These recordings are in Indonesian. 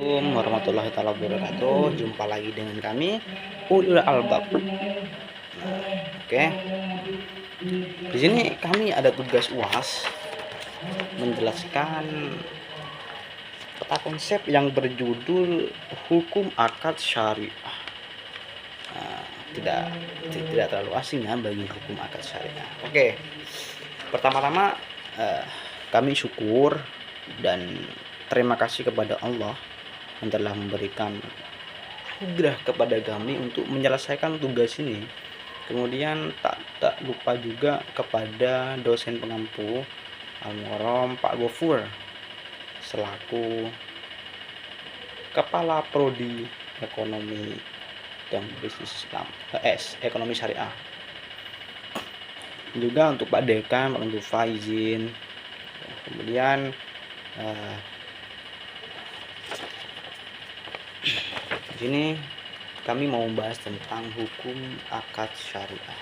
Assalamualaikum warahmatullahi taala wabarakatuh. Jumpa lagi dengan kami Ulul Albab. Oke. Di sini kami ada tugas UAS menjelaskan peta konsep yang berjudul Hukum Akad Syariah. Nah, tidak terlalu asing ya bagi hukum akad syariah. Oke. Pertama-tama kami syukur dan terima kasih kepada Allah yang telah memberikan anugerah kepada kami untuk menyelesaikan tugas ini. Kemudian tak lupa juga kepada dosen pengampu Almarhum Pak Gofur selaku Kepala Prodi Ekonomi dan Bisnis Islam Ekonomi Syariah. Juga untuk Pak Dekan, Pak Mentufa izin. Kemudian di sini kami mau membahas tentang hukum akad syariah.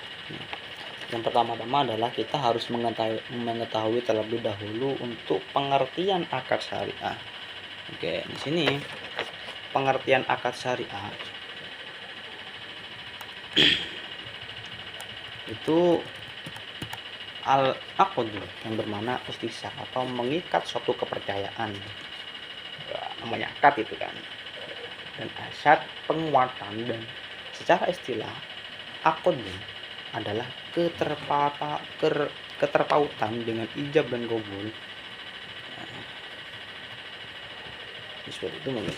Yang pertama-tama adalah kita harus mengetahui terlebih dahulu untuk pengertian akad syariah. Oke, di sini pengertian akad syariah itu al-aqd yang bermakna istisyak atau mengikat suatu kepercayaan. Namanya akad itu kan. Dan asyad penguatan, dan secara istilah akad adalah keterpautan dengan ijab dan qabul. Seperti itu mungkin.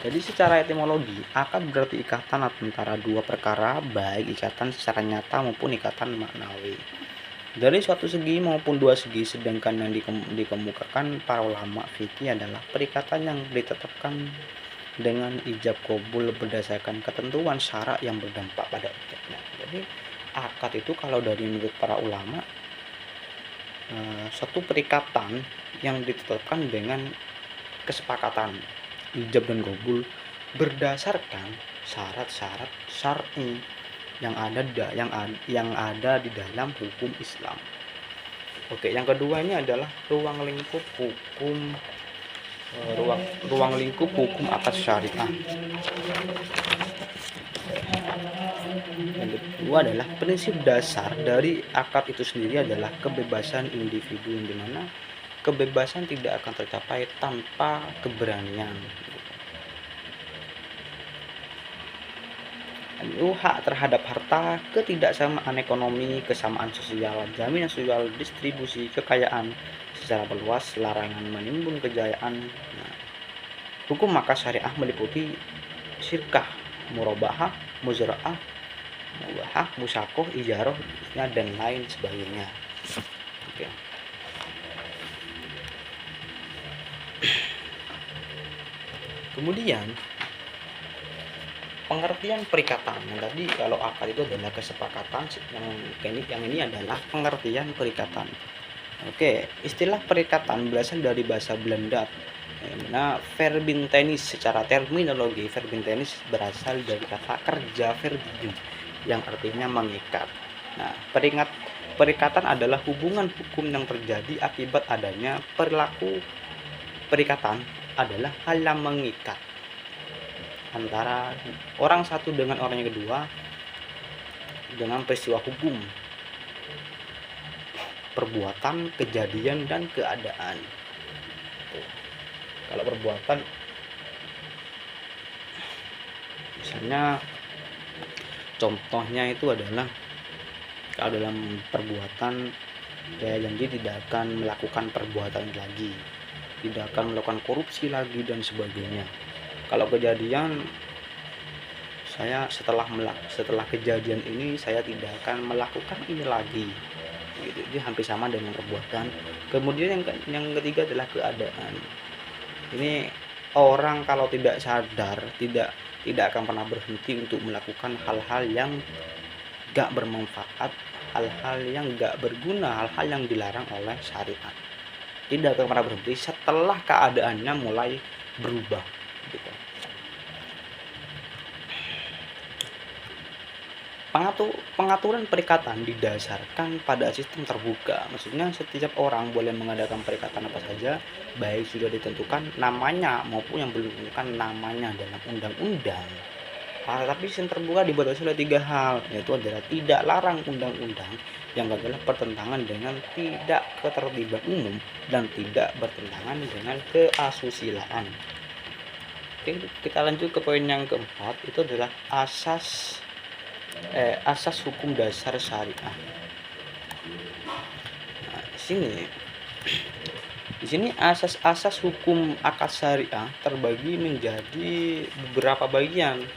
Jadi secara etimologi, akad berarti ikatan antara dua perkara, baik ikatan secara nyata maupun ikatan maknawi. Dari suatu segi maupun dua segi, sedangkan yang dikemukakan para ulama fikih adalah perikatan yang ditetapkan dengan ijab qabul berdasarkan ketentuan syarak yang berdampak pada objeknya. Jadi akad itu kalau dari menurut para ulama suatu perikatan yang ditetapkan dengan kesepakatan ijab dan qabul berdasarkan syarat-syarat syar'i yang ada di dalam hukum Islam. Oke, yang kedua ini adalah ruang lingkup hukum akad syariah. Yang kedua adalah prinsip dasar dari akad itu sendiri adalah kebebasan individu, yang dimana kebebasan tidak akan tercapai tanpa keberanian. Hak terhadap harta, ketidaksamaan ekonomi, kesamaan sosial, jaminan sosial, distribusi kekayaan secara luas, larangan menimbun kejayaan. Hukum akad syariah meliputi syirkah, murabahah, muzara'ah, mubahah, musakoh, ijarah, dan lain sebagainya. Oke. Kemudian pengertian perikatan. Tadi kalau akad itu adalah kesepakatan, yang ini adalah pengertian perikatan. Oke, istilah perikatan berasal dari bahasa Belanda. Verbintenis, secara terminologi verbintenis berasal dari kata kerja verbin yang artinya mengikat. Nah, perikatan adalah hubungan hukum yang terjadi akibat adanya perilaku. Perikatan adalah hal yang mengikat antara orang satu dengan orang yang kedua dengan peristiwa hukum, perbuatan, kejadian, dan keadaan. Kalau perbuatan, misalnya contohnya itu adalah kalau dalam perbuatan saya janji tidak akan melakukan perbuatan lagi, tidak akan melakukan korupsi lagi, dan sebagainya. Kalau kejadian, saya setelah kejadian ini saya tidak akan melakukan ini lagi. Gitu. Jadi hampir sama dengan perbuatan. Kemudian yang ketiga adalah keadaan. Ini orang kalau tidak sadar tidak akan pernah berhenti untuk melakukan hal-hal yang gak bermanfaat, hal-hal yang gak berguna, hal-hal yang dilarang oleh syariat. Tidak akan pernah berhenti setelah keadaannya mulai berubah. Gitu. Pengaturan perikatan didasarkan pada sistem terbuka. Maksudnya setiap orang boleh mengadakan perikatan apa saja, baik sudah ditentukan namanya maupun yang belum ditentukan namanya dalam undang-undang. Tapi sistem terbuka dibatasi oleh 3 hal, yaitu adalah tidak larang undang-undang, yang adalah bertentangan dengan tidak ketertiban umum dan tidak bertentangan dengan keasusilaan. Oke, kita lanjut ke poin yang keempat, itu adalah asas hukum dasar syariah. Nah, di sini asas hukum akad syariah terbagi menjadi beberapa bagian.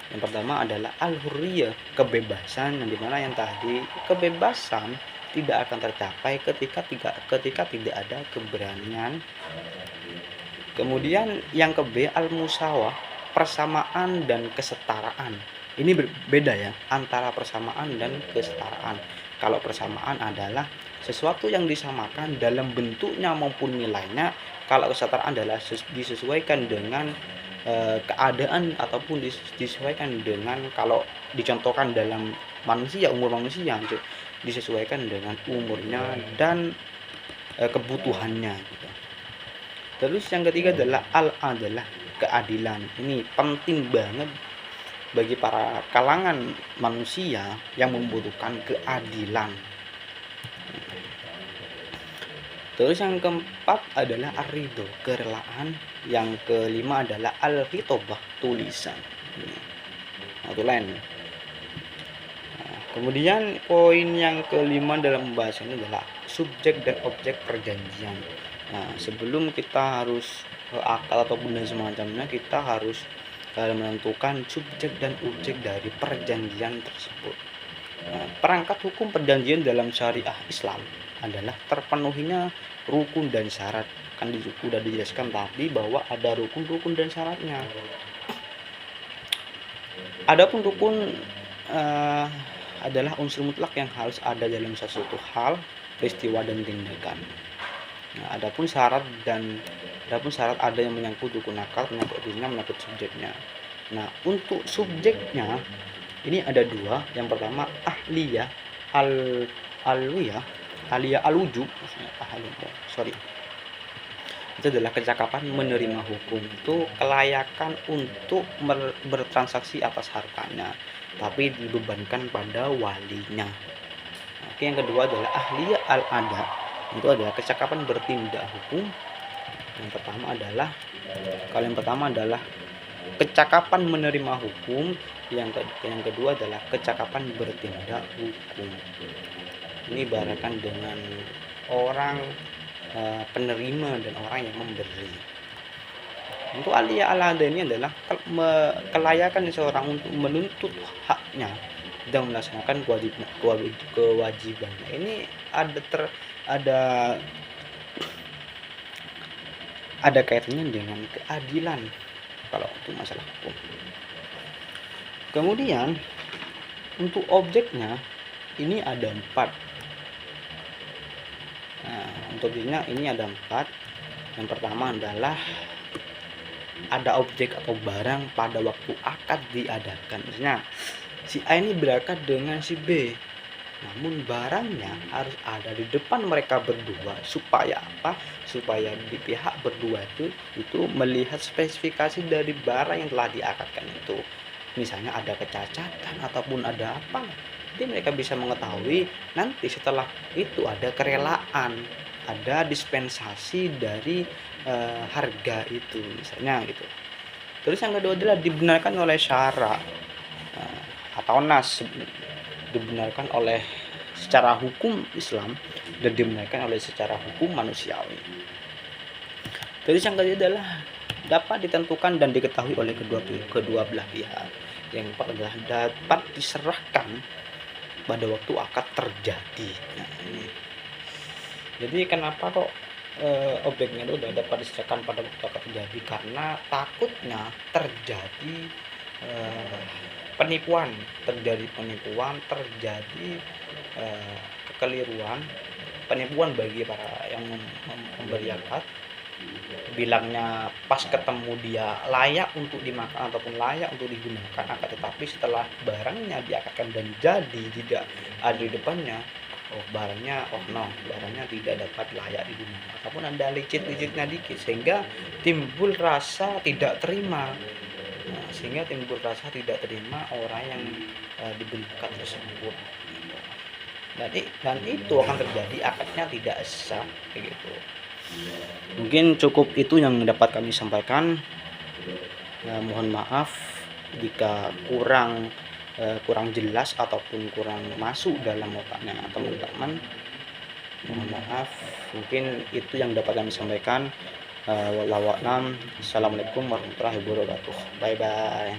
Yang pertama adalah al-hurriyah, kebebasan, yang dimana yang tadi kebebasan tidak akan tercapai ketika tidak ada keberanian. Kemudian yang ke-B al-musawah, persamaan dan kesetaraan. Ini berbeda ya antara persamaan dan kesetaraan. Kalau persamaan adalah sesuatu yang disamakan dalam bentuknya maupun nilainya. Kalau kesetaraan adalah disesuaikan dengan keadaan ataupun disesuaikan dengan, kalau dicontohkan dalam manusia, umur manusia disesuaikan dengan umurnya dan kebutuhannya gitu. Terus yang ketiga adalah adalah keadilan. Ini penting banget bagi para kalangan manusia yang membutuhkan keadilan. Terus yang keempat adalah ar-ridho, kerelaan. Yang kelima adalah al-khitobah, tulisan. Tulen. Kemudian poin yang kelima dalam pembahasan ini adalah subjek dan objek perjanjian. Nah, sebelum kita harus akal ataupun dan semacamnya, kita harus menentukan subjek dan objek dari perjanjian tersebut. Perangkat hukum perjanjian dalam syariah Islam adalah terpenuhinya rukun dan syarat. Kan sudah dijelaskan tadi bahwa ada rukun dan syaratnya. Adapun rukun adalah unsur mutlak yang harus ada dalam sesuatu hal, peristiwa dan tindakan. Nah, adapun syarat ada yang menyangkut rukun akal, menyangkut dirinya, menyangkut subjeknya. Nah, untuk subjeknya ini ada dua. Yang pertama ahliyah al-wujub. Itu adalah kecakapan menerima hukum, itu kelayakan untuk bertransaksi atas hartanya, tapi dibebankan pada walinya. Oke, yang kedua adalah ahliyah al-ada, itu adalah kecakapan bertindak hukum. Yang pertama adalah kecakapan menerima hukum, yang kedua adalah kecakapan bertindak hukum. Ini ibaratkan dengan orang penerima dan orang yang memberi. Untuk aliyah al-ada ini adalah kelayakan seseorang untuk menuntut haknya dan melaksanakan kewajibannya. Ini ada kaitannya dengan keadilan kalau untuk masalah hukum. Kemudian untuk objeknya ini ada 4. Nah, untuk objeknya ini ada 4. Yang pertama adalah ada objek atau barang pada waktu akad diadakan. Misalnya si A ini berangkat dengan si B, namun barangnya harus ada di depan mereka berdua. Supaya apa? Supaya di pihak berdua itu melihat spesifikasi dari barang yang telah diakadkan itu. Misalnya ada kecacatan ataupun ada apa, jadi mereka bisa mengetahui. Nanti setelah itu ada kerelaan, ada dispensasi dari harga itu, misalnya gitu. Terus yang kedua adalah dibenarkan oleh syara atau nas, dibenarkan oleh secara hukum Islam dan dibenarkan oleh secara hukum manusiawi. Terus yang ketiga adalah dapat ditentukan dan diketahui oleh kedua belah pihak. Yang keempat adalah dapat diserahkan pada waktu akad terjadi. Nah, ini. Jadi kenapa kok objeknya itu sudah dapat diserahkan pada waktu akad terjadi? Karena takutnya terjadi penipuan, terjadi kekeliruan, penipuan bagi para yang memberi akad, bilangnya pas ketemu dia layak untuk dimakan ataupun layak untuk digunakan, akan tetapi setelah barangnya diakatkan dan jadi tidak ada di depannya, barangnya tidak dapat layak digunakan ataupun ada licit-licitnya dikit, sehingga timbul rasa tidak terima. Sehingga timbul rasa tidak terima orang yang diberi akad tersebut. Dan itu akan terjadi akadnya tidak sah gitu. Mungkin cukup itu yang dapat kami sampaikan. Mohon maaf jika kurang jelas ataupun kurang masuk dalam otaknya teman-teman. Mohon maaf. Mungkin itu yang dapat kami sampaikan. Wallahu a'lam. Assalamualaikum warahmatullahi wabarakatuh. Bye bye.